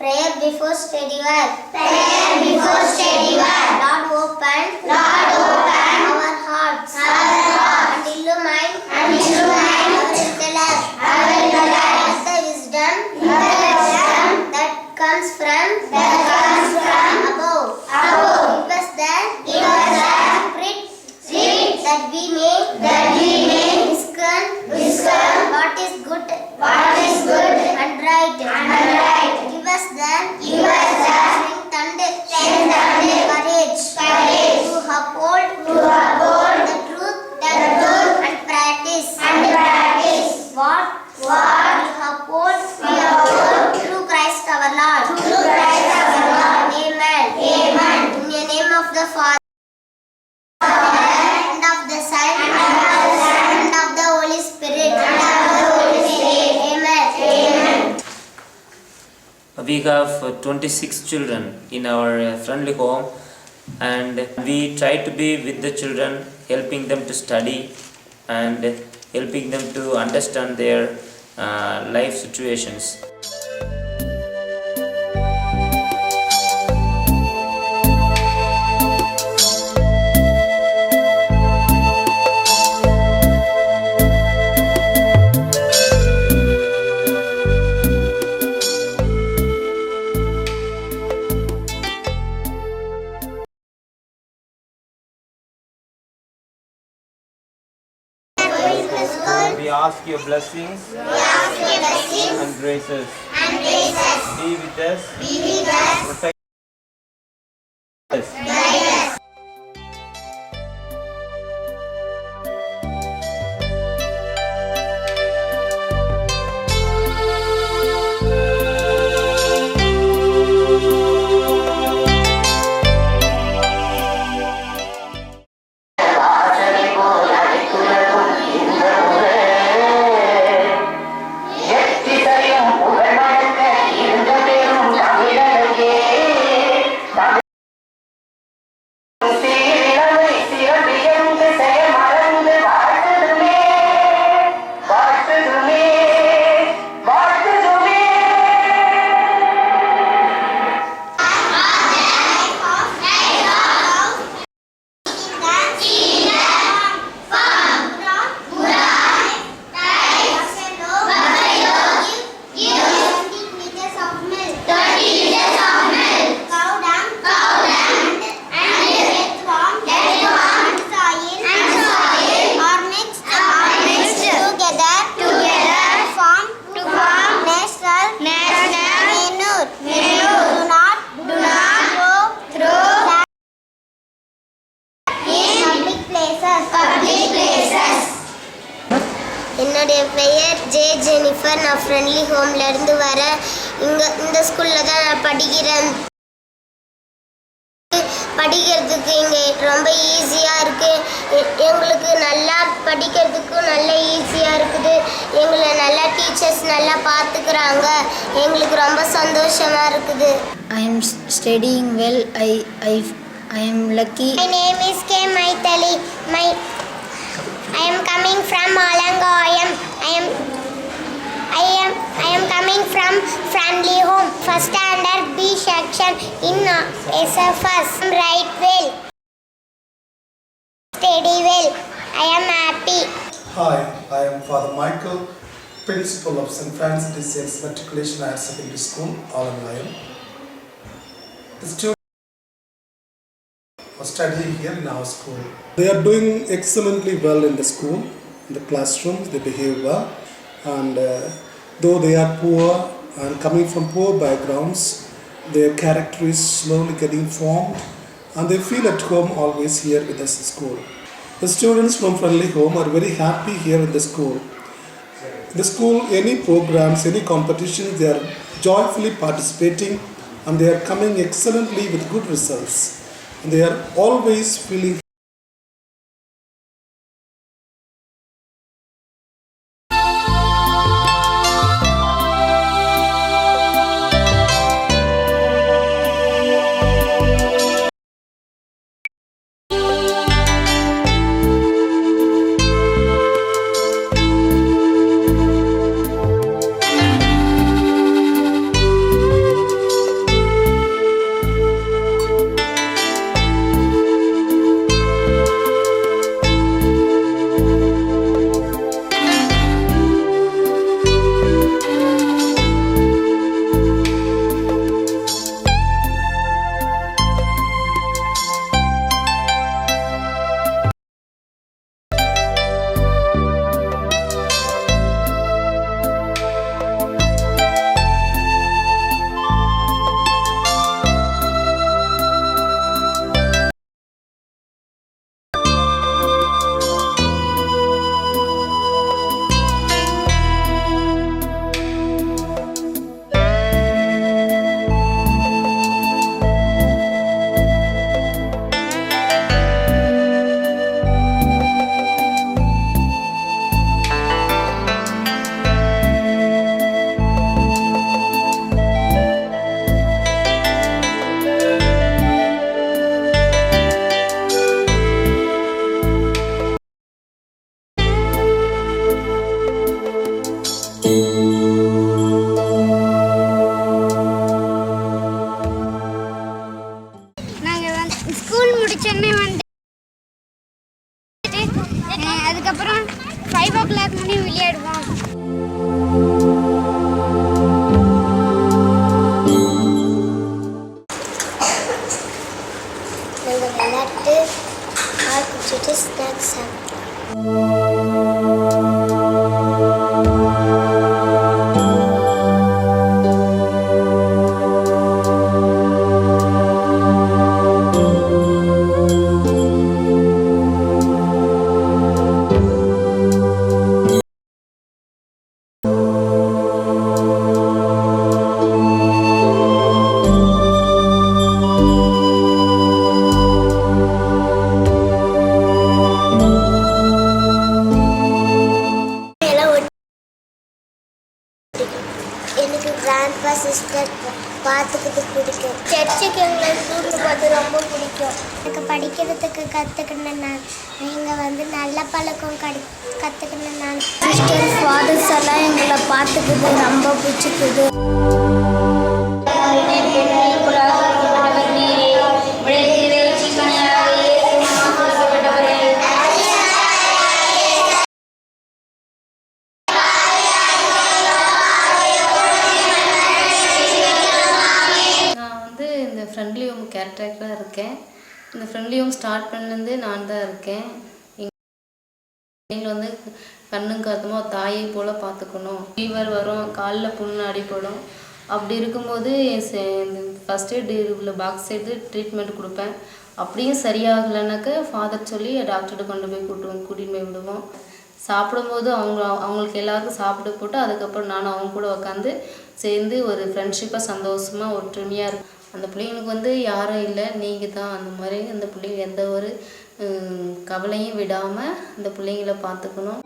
Prayer before study work. Prayer before study work. Lord open. Lord open. Our hearts. Our hearts. And illumine. And illumine. Our intellect. Our intellect. With the wisdom. With the wisdom. That comes from. That comes from. Above. Above. Give us that. Give us that. Spirit. That we may. That we may. Discern. What is good. What is good. And right. And right. Give us the strength and courage to uphold the truth and practice what we uphold through Christ our Lord. Amen. In the name of the Father and of the Son and of the Holy Spirit. Amen. We have 26 children in our friendly home, and we try to be with the children, helping them to study and helping them to understand their life situations. We ask your blessings and graces. Be with us. Protect us. என்னுடைய பெயர் J Jennifer. நான் friendly ஹோம்லேருந்து வரேன். இந்த ஸ்கூலில் தான் நான் படிக்கிறேன். படிக்கிறதுக்கு இங்கே ரொம்ப ஈஸியாக இருக்குது. எங்களுக்கு நல்லா படிக்கிறதுக்கும் நல்ல ஈஸியாக இருக்குது. எங்களை நல்லா டீச்சர்ஸ் நல்லா பார்த்துக்கிறாங்க. எங்களுக்கு ரொம்ப சந்தோஷமாக இருக்குது. I am studying well. I am lucky. My name is K. Maithali. I am coming from Alangoyam. I am coming from friendly home. First standard B section in SFS. Right well. Study well. I am happy. Hi, I am Father Michael, Principal of St. Francis de Sales Matriculation Higher Secondary School, Alangoyam. The students are studying here in our school. They are doing excellently well in the school, in the classrooms. They behave well, and though they are poor and coming from poor backgrounds, their character is slowly getting formed, and they feel at home always here with us in school. The students from Friendly Home are very happy here in the school. In the school, any programs, any competitions, they are joyfully participating, and they are coming excellently with good results. And they are always feeling grandpa sister பார்த்துக்கிட்டு பிடிக்கும். சர்ச்சுக்கு எங்களை கூட்டு போது ரொம்ப பிடிக்கும். எனக்கு படிக்கிறதுக்கு கற்றுக்கணும். நான் இங்கே வந்து நல்ல பழக்கம் கற்றுக்கணும். நான் சிஸ்டர் ஃபாதர்ஸ் எல்லாம் எங்களை பார்த்துக்குது ரொம்ப பிடிச்சிக்குது. ஃப்ரெண்ட்லி ஹோம் கேரக்டராக இருக்கேன். இந்த ஃப்ரெண்ட்லி ஹோம் ஸ்டார்ட் பண்ணது நான் தான் இருக்கேன். எங்களை வந்து கண்ணும் கருத்துமாக தாயை போல் பார்த்துக்கணும். ஃபீவர் வரும், காலில் புண்ணு அடிப்படும். அப்படி இருக்கும்போது ஃபஸ்ட் எய்ட் உள்ள பாக்ஸ் எடுத்து ட்ரீட்மெண்ட் கொடுப்பேன். அப்படியும் சரியாகலைனாக்க ஃபாதர் சொல்லி டாக்டர்கிட்ட கொண்டு போய் கூட்டிகிட்டு போய் விடுவோம். சாப்பிடும்போது அவங்களுக்கு எல்லாருக்கும் சாப்பிட்டு போட்டு அதுக்கப்புறம் நானும் அவங்க கூட உட்காந்து சேர்ந்து ஒரு ஃப்ரெண்ட்ஷிப்பாக சந்தோஷமாக ஒற்றுமையாக இருக்கும். அந்த பிள்ளைங்களுக்கு வந்து யாரும் இல்லை, நீங்கள் தான். அந்த மாதிரி அந்த பிள்ளைங்க எந்த ஒரு கவலையும் விடாமல் அந்த பிள்ளைங்கள பார்த்துக்கணும்.